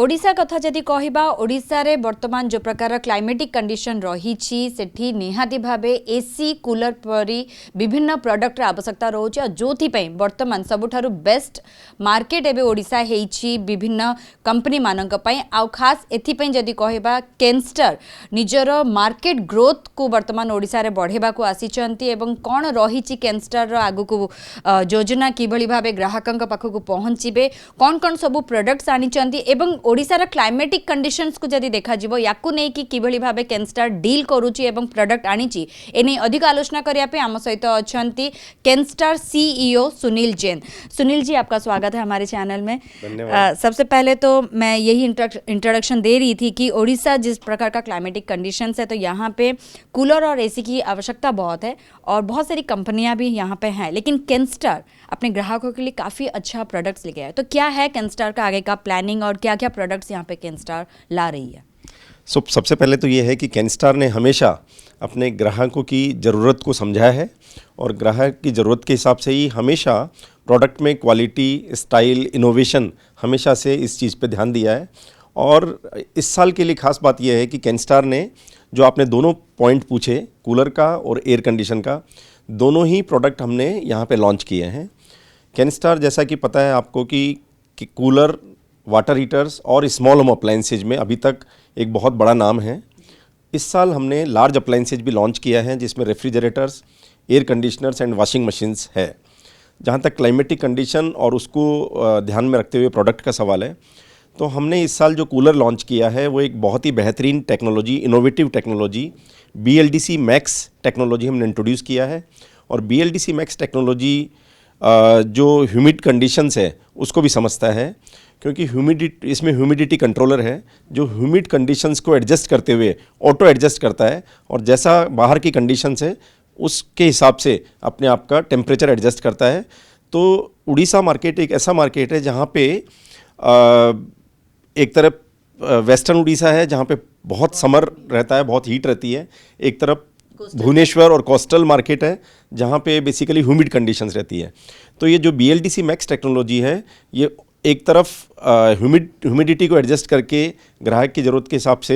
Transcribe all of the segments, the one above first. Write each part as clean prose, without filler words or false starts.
ओडिशा कथा जदि कहबा ओडिशा रे वर्तमान जो प्रकार क्लाइमेटिक कंडीशन रही सेठी निहाती भाबे एसी कूलर परी विभिन्न प्रोडक्ट आवश्यकता रोचे जोथि पई वर्तमान सबुठारु बेस्ट मार्केट एबे ओडिशा हेछि विभिन्न कंपनी मानक पई आ खास एथि पई जदि कहबा केनस्टर निजर मार्केट ग्रोथ को वर्तमान ओडिशा रे बढ़ेबा को आसीचंती एवं कोन रहिछि केनस्टर रो आगु को योजना किभली भाबे ग्राहकक पाखकु पहुंचीबे कोन कोन सब प्रोडक्ट्स आनिचंती एवं ओडिशा रा क्लाइमेटिक कंडीशंस को जदि देखा जिवो याकु नै कि किभली भाबे केनस्टार डील करूची एवं प्रोडक्ट आनीची एने अधिक आलोचना करिया पे आम सहित अछंती केनस्टार सीईओ सुनील जैन। सुनील जी, आपका स्वागत है हमारे चैनल में। सबसे पहले तो मैं यही इंट्रोडक्शन दे रही थी कि ओडिशा जिस प्रकार का क्लाइमेटिक कंडीशंस है तो यहाँ पे कूलर और एसी की आवश्यकता बहुत है और बहुत सारी कंपनियां भी यहाँ पे हैं, लेकिन केनस्टार अपने ग्राहकों के लिए काफ़ी अच्छा प्रोडक्ट्स लेके आए। तो क्या है केनस्टार का आगे का प्लानिंग और क्या क्या प्रोडक्ट्स यहाँ पे केनस्टार ला रही है? सबसे पहले तो ये है कि केनस्टार ने हमेशा अपने ग्राहकों की ज़रूरत को समझा है और ग्राहक की ज़रूरत के हिसाब से ही हमेशा प्रोडक्ट में क्वालिटी, स्टाइल, इनोवेशन हमेशा से इस चीज़ पे ध्यान दिया है। और इस साल के लिए ख़ास बात यह है कि केनस्टार ने जो आपने दोनों पॉइंट पूछे, कूलर का और एयर कंडीशन का, दोनों ही प्रोडक्ट हमने यहाँ पे लॉन्च किए हैं। केनस्टार, जैसा कि पता है आपको कि कूलर, वाटर हीटर्स और स्मॉल होम अप्लायंसेज में अभी तक एक बहुत बड़ा नाम है। इस साल हमने लार्ज अप्लायंसेज भी लॉन्च किया है जिसमें refrigerators, air conditioners and washing machines है। जहाँ तक क्लाइमेटिक कंडीशन और उसको ध्यान में रखते हुए प्रोडक्ट का सवाल है, तो हमने इस साल जो कूलर लॉन्च किया है वो एक बहुत ही बेहतरीन technology, innovative technology BLDC max technology हमने इंट्रोड्यूस किया है। और BLDC मैक्स टेक्नोलॉजी जो ह्यूमिड कंडीशंस है उसको भी समझता है, क्योंकि इसमें ह्यूमिडिटी कंट्रोलर है जो ह्यूमिड कंडीशंस को एडजस्ट करते हुए ऑटो एडजस्ट करता है और जैसा बाहर की कंडीशंस है उसके हिसाब से अपने आप का टेम्परेचर एडजस्ट करता है। तो उड़ीसा मार्केट एक ऐसा मार्केट है जहाँ पे एक तरफ वेस्टर्न उड़ीसा है जहाँ पे बहुत समर रहता है, बहुत हीट रहती है, एक तरफ भुवनेश्वर और कोस्टल मार्केट है जहाँ पे बेसिकली ह्यूमिड कंडीशंस रहती है। तो ये जो BLDC मैक्स टेक्नोलॉजी है ये एक तरफ ह्यूमिडिटी को एडजस्ट करके ग्राहक की ज़रूरत के हिसाब से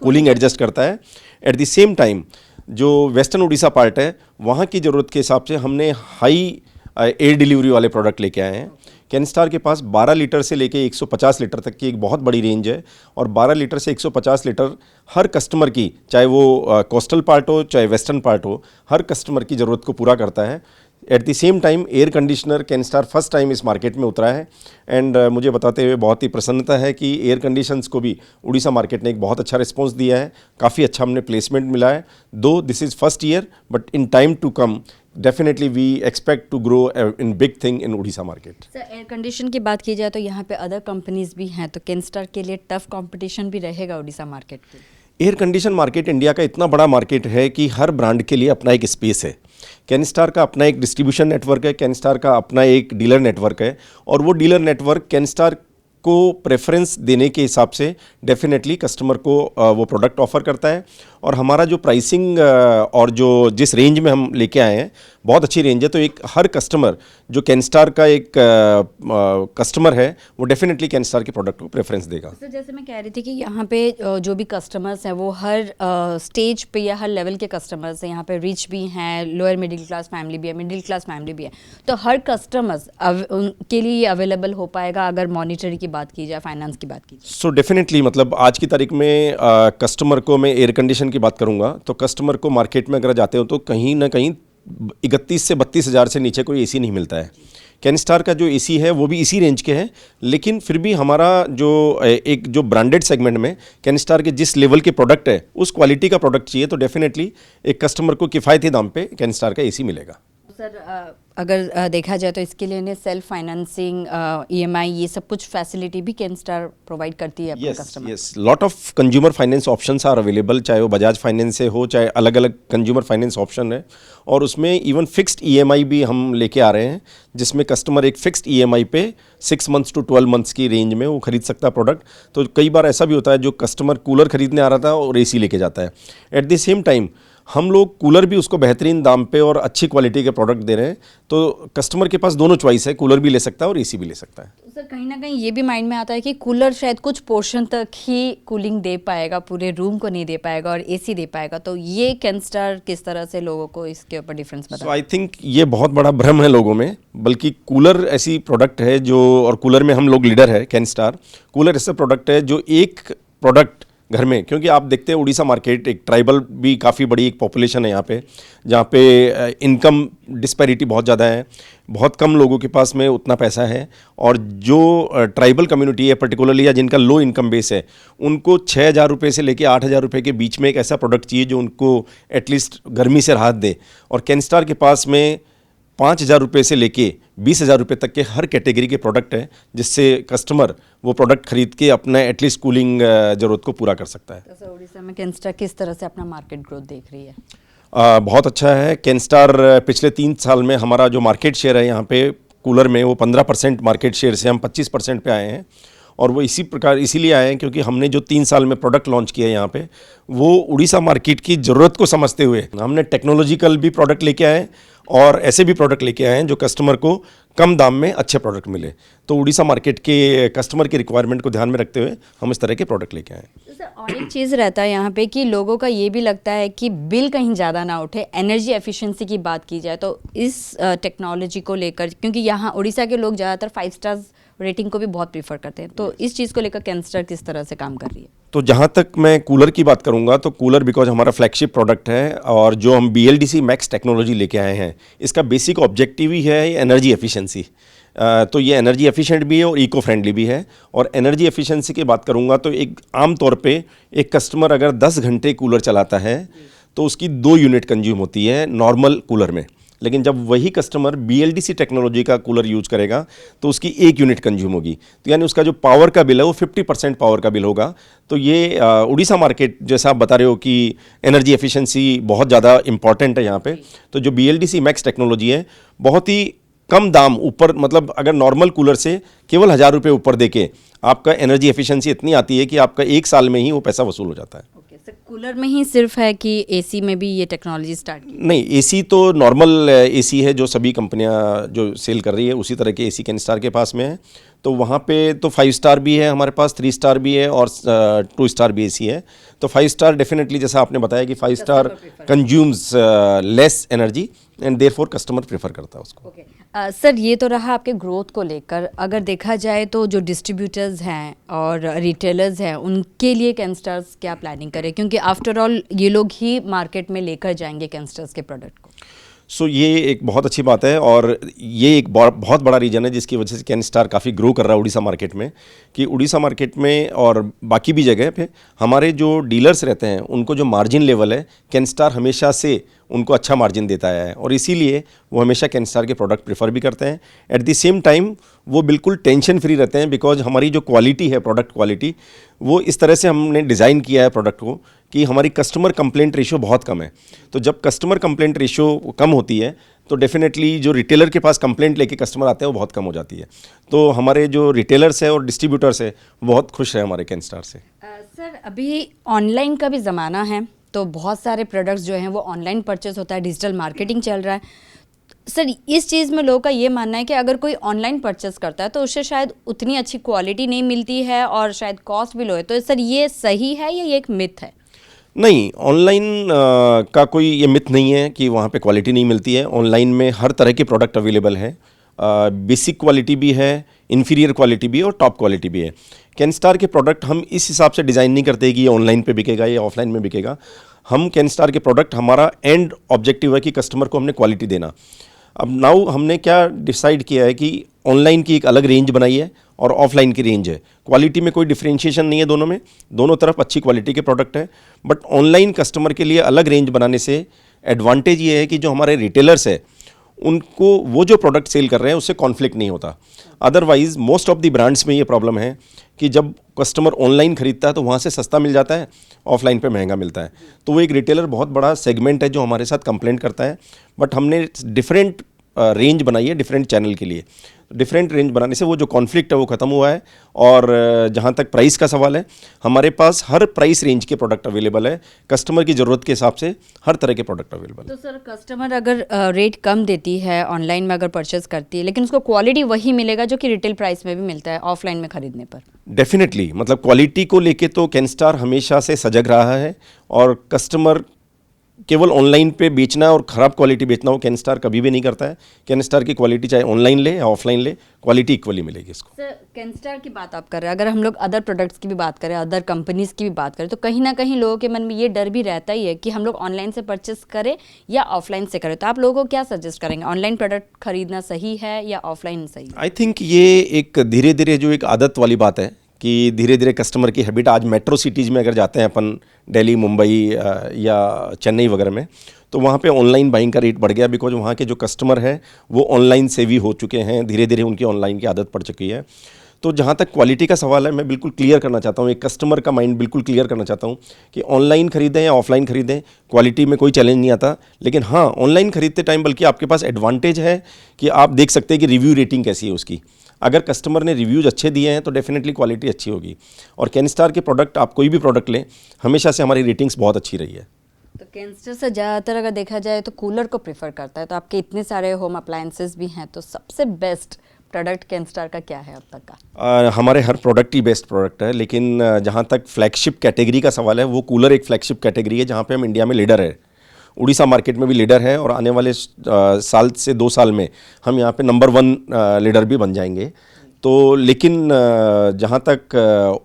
कूलिंग एडजस्ट करता है। एट द सेम टाइम जो वेस्टर्न उड़ीसा पार्ट है वहाँ की ज़रूरत के हिसाब से हमने हाई एयर डिलीवरी वाले प्रोडक्ट लेके आए हैं। केनस्टार के पास 12 लीटर से लेके 150 लीटर तक की एक बहुत बड़ी रेंज है और 12 लीटर से 150 लीटर हर कस्टमर की, चाहे वो कोस्टल पार्ट हो चाहे वेस्टर्न पार्ट हो, हर कस्टमर की ज़रूरत को पूरा करता है। At the same time air conditioner Kenstar first time इस मार्केट में उतरा है एंड मुझे बताते हुए बहुत ही प्रसन्नता है कि एयर कंडीशंस को भी उड़ीसा मार्केट ने एक बहुत अच्छा रिस्पॉन्स दिया है, काफ़ी अच्छा हमने प्लेसमेंट मिला है। Though this is first year but in time to come definitely we expect to grow in big thing in Odisha market. Sir, air condition की बात की जाए तो यहाँ पे अदर कंपनीज भी हैं, तो केनस्टार के लिए टफ कंपटीशन भी रहेगा उड़ीसा मार्केट पे? एयर कंडीशन मार्केट इंडिया का इतना बड़ा मार्केट है कि हर ब्रांड के लिए अपना एक स्पेस है। केनस्टार का अपना एक डिस्ट्रीब्यूशन नेटवर्क है, केनस्टार का अपना एक डीलर नेटवर्क है और वो डीलर नेटवर्क केनस्टार को प्रेफरेंस देने के हिसाब से डेफिनेटली कस्टमर को वो प्रोडक्ट ऑफर करता है। और हमारा जो प्राइसिंग और जो जिस रेंज में हम लेके आए हैं बहुत अच्छी रेंज है, तो एक हर कस्टमर जो केनस्टार का एक कस्टमर है वो डेफिनेटली केनस्टार के प्रोडक्ट को प्रेफरेंस देगा। सर, जैसे मैं कह रही थी कि यहाँ पे जो भी कस्टमर्स हैं वो हर स्टेज पे या हर लेवल के कस्टमर्स हैं। यहाँ पे रिच भी हैं, लोअर मिडिल क्लास फैमिली भी है, मिडिल क्लास फैमिली भी है, तो हर कस्टमर्स के लिए अवेलेबल हो पाएगा अगर मॉनिटरी की बात की जाए, फाइनेंस की बात की जाए? सो डेफिनेटली, मतलब आज की तारीख में कस्टमर को, मैं एयर कंडीशन की बात करूंगा तो कस्टमर को मार्केट में अगर जाते हो तो कहीं ना कहीं 31 से 32 हज़ार से नीचे कोई एसी नहीं मिलता है। केनस्टार का जो एसी है वो भी इसी रेंज के हैं, लेकिन फिर भी हमारा जो ब्रांडेड सेगमेंट में केनस्टार के जिस लेवल के प्रोडक्ट है उस क्वालिटी का प्रोडक्ट चाहिए तो डेफिनेटली एक कस्टमर को किफ़ायती दाम पे केनस्टार का एसी मिलेगा। सर, अगर देखा जाए तो इसके लिए सेल्फ फाइनेंसिंग, EMI, ये सब कुछ फैसिलिटी भी केनस्टार प्रोवाइड करती है अपने customer? Yes, lot of consumer finance options are available, चाहे वो बजाज फाइनेंस से हो चाहे अलग अलग कंज्यूमर फाइनेंस ऑप्शन है। और उसमें इवन फिक्स्ड EMI भी हम लेके आ रहे हैं जिसमें कस्टमर एक फिक्स्ड EMI पे 6 मंथ्स टू 12 मंथ्स की रेंज में वो खरीद सकता है प्रोडक्ट। तो कई बार ऐसा भी होता है जो कस्टमर कूलर खरीदने आ रहा था और AC लेके जाता है। एट द सेम टाइम हम लोग कूलर भी उसको बेहतरीन दाम पे और अच्छी क्वालिटी के प्रोडक्ट दे रहे हैं। तो कस्टमर के पास दोनों चॉइस है, कूलर भी ले सकता है और एसी भी ले सकता है। तो सर कहीं ना कहीं ये भी माइंड में आता है कि कूलर शायद कुछ पोर्शन तक ही कूलिंग दे पाएगा, पूरे रूम को नहीं दे पाएगा, और एसी दे पाएगा। तो ये कैनस्टार किस तरह से लोगों को इसके ऊपर डिफरेंस सो बता? आई थिंक ये बहुत बड़ा भ्रम है लोगों में, बल्कि कूलर ऐसी प्रोडक्ट है जो, और कूलर में हम लोग लीडर है कैनस्टार। कूलर ऐसा प्रोडक्ट है जो एक प्रोडक्ट घर में, क्योंकि आप देखते हैं उड़ीसा मार्केट एक ट्राइबल भी काफ़ी बड़ी एक पॉपुलेशन है यहाँ पे, जहाँ पे इनकम डिस्पैरिटी बहुत ज़्यादा है, बहुत कम लोगों के पास में उतना पैसा है। और जो ट्राइबल कम्युनिटी है पर्टिकुलरली, या जिनका लो इनकम बेस है, उनको 6,000 रुपये से लेके 8,000 रुपये के बीच में एक ऐसा प्रोडक्ट चाहिए जो उनको एटलीस्ट गर्मी से राहत दे। और कैनस्टार के पास में 5,000 रुपये से लेके 20,000 रुपये तक के हर कैटेगरी के प्रोडक्ट हैं, जिससे कस्टमर वो प्रोडक्ट खरीद के अपना एटलीस्ट कूलिंग ज़रूरत को पूरा कर सकता है। तो सर उड़ीसा में कैनस्टार किस तरह से अपना मार्केट ग्रोथ देख रही है? बहुत अच्छा है। कैनस्टार पिछले 3 साल में हमारा जो मार्केट शेयर है यहाँ पे कूलर में, वो 15% मार्केट शेयर से हम 25% पे आए हैं। और वो इसी प्रकार इसीलिए आए हैं क्योंकि हमने जो 3 साल में प्रोडक्ट लॉन्च किया है यहाँ पे, वो उड़ीसा मार्केट की ज़रूरत को समझते हुए हमने टेक्नोलॉजिकल भी प्रोडक्ट लेके आए और ऐसे भी प्रोडक्ट लेके आए हैं जो कस्टमर को कम दाम में अच्छे प्रोडक्ट मिले। तो उड़ीसा मार्केट के कस्टमर की रिक्वायरमेंट को ध्यान में रखते हुए हम इस तरह के प्रोडक्ट लेके आए हैं। तो सर और एक चीज़ रहता है यहाँ पे कि लोगों का ये भी लगता है कि बिल कहीं ज़्यादा ना उठे, एनर्जी एफिशिएंसी की बात की जाए तो इस टेक्नोलॉजी को लेकर, क्योंकि यहाँ उड़ीसा के लोग ज़्यादातर 5 स्टार्स रेटिंग को भी बहुत प्रीफर करते हैं, तो इस चीज़ को लेकर कैनस्टार किस तरह से काम कर रही है? तो जहाँ तक मैं कूलर की बात करूँगा, तो कूलर बिकॉज हमारा फ्लैगशिप प्रोडक्ट है और जो हम BLDC मैक्स टेक्नोलॉजी लेके आए हैं, इसका बेसिक ऑब्जेक्टिव ही है एनर्जी एफिशिएंसी। तो ये एनर्जी एफिशिएंट भी है और इको फ्रेंडली भी है। और एनर्जी एफिशिएंसी की बात करूँगा तो एक आम तौर पे एक कस्टमर अगर 10 घंटे कूलर चलाता है तो उसकी 2 यूनिट कंज्यूम होती है नॉर्मल कूलर में। लेकिन जब वही कस्टमर BLDC टेक्नोलॉजी का कूलर यूज करेगा तो उसकी 1 यूनिट कंज्यूम होगी। तो यानी उसका जो पावर का बिल है वो 50% पावर का बिल होगा। तो ये उड़ीसा मार्केट, जैसा आप बता रहे हो कि एनर्जी एफिशिएंसी बहुत ज़्यादा इंपॉर्टेंट है यहाँ पे, तो जो BLDC मैक्स टेक्नोलॉजी है बहुत ही कम दाम ऊपर, मतलब अगर नॉर्मल कूलर से केवल 1,000 रुपये ऊपर देके आपका एनर्जी एफिशिएंसी इतनी आती है कि आपका 1 साल में ही वो पैसा वसूल हो जाता है। ओके सर, कूलर में ही सिर्फ है कि एसी में भी ये टेक्नोलॉजी स्टार्ट की? नहीं, एसी तो नॉर्मल एसी है जो सभी कंपनियां जो सेल कर रही है, उसी तरह के एसी कैनस्टार के पास में है। तो वहाँ पे तो 5 स्टार भी है हमारे पास, 3 स्टार भी है और 2 स्टार भी एसी है। तो 5 स्टार डेफिनेटली, जैसा आपने बताया कि 5 star consumes less energy and therefore customer prefer करता है उसको। ओके सर, ये तो रहा आपके ग्रोथ को लेकर। अगर देखा जाए तो जो डिस्ट्रीब्यूटर्स हैं और रिटेलर्स हैं, उनके लिए कैनस्टार्स क्या प्लानिंग करें, क्योंकि आफ्टर ऑल ये लोग ही मार्केट में लेकर जाएंगे कैनस्टार्स के प्रोडक्ट को? सो ये एक बहुत अच्छी बात है और ये एक बहुत बड़ा रीज़न है जिसकी वजह से कैनस्टार काफ़ी ग्रो कर रहा है उड़ीसा मार्केट में। कि उड़ीसा मार्केट में और बाकी भी जगह पे हमारे जो डीलर्स रहते हैं उनको जो मार्जिन लेवल है, कैनस्टार हमेशा से उनको अच्छा मार्जिन देता है और इसीलिए वो हमेशा कैनस्टार के प्रोडक्ट प्रेफर भी करते हैं। एट द सेम टाइम वो बिल्कुल टेंशन फ्री रहते हैं, बिकॉज हमारी जो क्वालिटी है, प्रोडक्ट क्वालिटी, वो इस तरह से हमने डिज़ाइन किया है प्रोडक्ट को कि हमारी कस्टमर कंप्लेंट रेशियो बहुत कम है। तो जब कस्टमर कंप्लेंट रेशियो कम होती है तो डेफिनेटली जो रिटेलर के पास कंप्लेंट लेके कस्टमर आते हैं वो बहुत कम हो जाती है। तो हमारे जो रिटेलर्स है और डिस्ट्रीब्यूटर्स है बहुत खुश है हमारे कैनस्टार से। सर अभी ऑनलाइन का भी ज़माना है, तो बहुत सारे प्रोडक्ट्स जो हैं वो ऑनलाइन परचेस होता है, डिजिटल मार्केटिंग चल रहा है। सर इस चीज़ में लोगों का ये मानना है कि अगर कोई ऑनलाइन परचेस करता है तो उससे शायद उतनी अच्छी क्वालिटी नहीं मिलती है और शायद कॉस्ट भी लो है। तो सर ये सही है या ये एक मिथ है? नहीं, ऑनलाइन का कोई ये मिथ नहीं है कि वहाँ पे क्वालिटी नहीं मिलती है। ऑनलाइन में हर तरह के प्रोडक्ट अवेलेबल है, बेसिक क्वालिटी भी है, इन्फीरियर क्वालिटी भी है और टॉप क्वालिटी भी है। कैनस्टार के प्रोडक्ट हम इस हिसाब से डिज़ाइन नहीं करते कि ये ऑनलाइन पे बिकेगा या ऑफलाइन में बिकेगा। हम कैनस्टार के प्रोडक्ट, हमारा एंड ऑब्जेक्टिव है कि कस्टमर को हमने क्वालिटी देना। अब नाउ हमने क्या डिसाइड किया है कि ऑनलाइन की एक अलग रेंज बनाई है और ऑफलाइन की रेंज है। क्वालिटी में कोई डिफरेंशिएशन नहीं है दोनों में, दोनों तरफ अच्छी क्वालिटी के प्रोडक्ट है। बट ऑनलाइन कस्टमर के लिए अलग रेंज बनाने से एडवांटेज ये है कि जो हमारे रिटेलर्स है उनको वो जो प्रोडक्ट सेल कर रहे हैं उससे कॉन्फ्लिक्ट नहीं होता। Otherwise most of the brands में ये प्रॉब्लम है कि जब कस्टमर ऑनलाइन खरीदता है तो वहाँ से सस्ता मिल जाता है, ऑफलाइन पे महंगा मिलता है। तो वो एक रिटेलर बहुत बड़ा सेगमेंट है जो हमारे साथ कंप्लेंट करता है। बट हमने डिफरेंट रेंज बनाई है डिफरेंट चैनल के लिए। डिफरेंट रेंज बनाने से वो जो कॉन्फ्लिक्ट है वो ख़त्म हुआ है। और जहाँ तक प्राइस का सवाल है, हमारे पास हर प्राइस रेंज के प्रोडक्ट अवेलेबल है, कस्टमर की ज़रूरत के हिसाब से हर तरह के प्रोडक्ट अवेलेबल है। तो सर कस्टमर अगर रेट कम देती है ऑनलाइन में अगर परचेज करती है, लेकिन उसको क्वालिटी वही मिलेगा जो कि रिटेल प्राइस में भी मिलता है ऑफलाइन में खरीदने पर? डेफिनेटली, मतलब क्वालिटी को लेके तो कैनस्टार हमेशा से सजग रहा है, और कस्टमर केवल ऑनलाइन पे बेचना और ख़राब क्वालिटी बेचना वो कैनस्टार कभी भी नहीं करता है। कैनस्टार की क्वालिटी चाहे ऑनलाइन ले या ऑफलाइन ले, क्वालिटी इक्वली मिलेगी इसको। सर कैनस्टार की बात आप कर रहे हैं, अगर हम लोग अदर प्रोडक्ट्स की भी बात करें, अदर कंपनीज की भी बात करें, तो कहीं ना कहीं लोगों के मन में ये डर भी रहता ही है कि हम लोग ऑनलाइन से परचेस करें या ऑफलाइन से करें। तो आप लोगों को क्या सजेस्ट करेंगे, ऑनलाइन प्रोडक्ट खरीदना सही है या ऑफलाइन सही है? आई थिंक ये एक धीरे धीरे जो एक आदत वाली बात है कि धीरे धीरे कस्टमर की हैबिट, आज मेट्रो सिटीज़ में अगर जाते हैं अपन, दिल्ली, मुंबई या चेन्नई वगैरह में, तो वहाँ पे ऑनलाइन बाइंग का रेट बढ़ गया, बिकॉज वहाँ के जो कस्टमर हैं वो ऑनलाइन सेवी हो चुके हैं, धीरे धीरे उनकी ऑनलाइन की आदत पड़ चुकी है। तो जहाँ तक क्वालिटी का सवाल है, मैं बिल्कुल क्लियर करना चाहता हूँ, एक कस्टमर का माइंड बिल्कुल क्लियर करना चाहता हूँ कि ऑनलाइन खरीदें या ऑफलाइन खरीदें, क्वालिटी में कोई चैलेंज नहीं आता। लेकिन हाँ, ऑनलाइन खरीदते टाइम बल्कि आपके पास एडवांटेज है कि आप देख सकते हैं कि रिव्यू रेटिंग कैसी है उसकी। अगर कस्टमर ने रिव्यूज़ अच्छे दिए हैं तो डेफिनेटली क्वालिटी अच्छी होगी। और कैनस्टार के प्रोडक्ट, आप कोई भी प्रोडक्ट लें, हमेशा से हमारी रेटिंग्स बहुत अच्छी रही है। तो कैनस्टार से ज़्यादातर अगर देखा जाए तो कूलर को प्रेफर करता है, तो आपके इतने सारे होम अप्लायंसेस भी हैं, तो सबसे बेस्ट प्रोडक्ट कैनस्टार का क्या है अब तक का? हमारे हर प्रोडक्ट ही बेस्ट प्रोडक्ट है, लेकिन जहाँ तक फ्लैगशिप कैटेगरी का सवाल है, वो कूलर एक फ्लैगशिप कैटेगरी है जहाँ पे हम इंडिया में लीडर है, उड़ीसा मार्केट में भी लीडर है, और आने वाले साल से 2 साल में हम यहाँ पे नंबर 1 लीडर भी बन जाएंगे। तो लेकिन जहाँ तक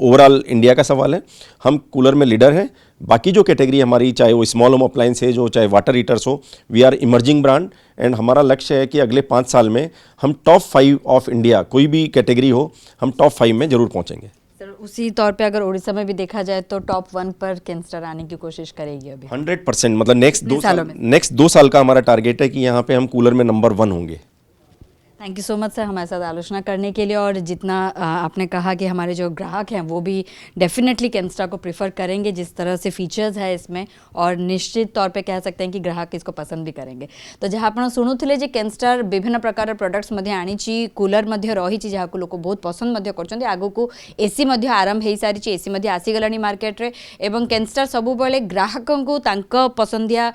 ओवरऑल इंडिया का सवाल है, हम कूलर में लीडर हैं। बाकी जो कैटेगरी हमारी, चाहे वो स्मॉल होम अप्लायंसेज हो, चाहे वाटर हीटर्स हो, we are emerging brand, and हमारा लक्ष्य है कि अगले 5 साल में हम टॉप 5 ऑफ इंडिया, कोई भी कैटेगरी हो, हम टॉप 5 में ज़रूर पहुँचेंगे। सर उसी तौर पे अगर उड़ीसा में भी देखा जाए तो टॉप 1 पर कैनस्टार आने की कोशिश करेगी अभी? 100%, मतलब नेक्स्ट कितने 2 साल का हमारा टारगेट है कि यहाँ पे हम कूलर में नंबर 1 होंगे। Thank you so much sir हमारे साथ आलोचना करने के लिए। और जितना आपने कहा कि हमारे जो ग्राहक हैं वो भी डेफिनेटली कैनस्टार को प्रिफर करेंगे, जिस तरह से फीचर्स है इसमें, और निश्चित तौर पे कह सकते हैं कि ग्राहक इसको पसंद भी करेंगे। तो जहाँ आपण शुणुले जे कैनस्टार विभिन्न प्रकार प्रोडक्ट्स मध्ये आनीची, कूलर मध्ये रही, जहाँ को लोग बहुत पसंद मध्ये करछन्ते, आगु को एसी मध्ये आरंभ हो सारी, एसी मध्ये आसीगलानी मार्केट रे, एवं कैनस्टार सबुबले ग्राहकों को तांको पसंदिया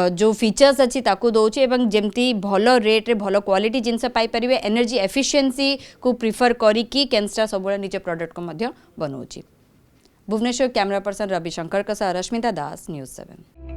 जो फीचर्स अच्छी ताकू दौची, एवं जेमती भलो रेट रे भलो क्वालिटी जिनसे पाई परिवे, एनर्जी एफिशिएंसी को प्रिफर करी कि कैनस्टार सबुबले निज प्रोडक्ट को मध्य बनाउची। भुवनेश्वर कैमरा पर्सन रवि शंकर का सह रश्मिता दास, न्यूज़ 7।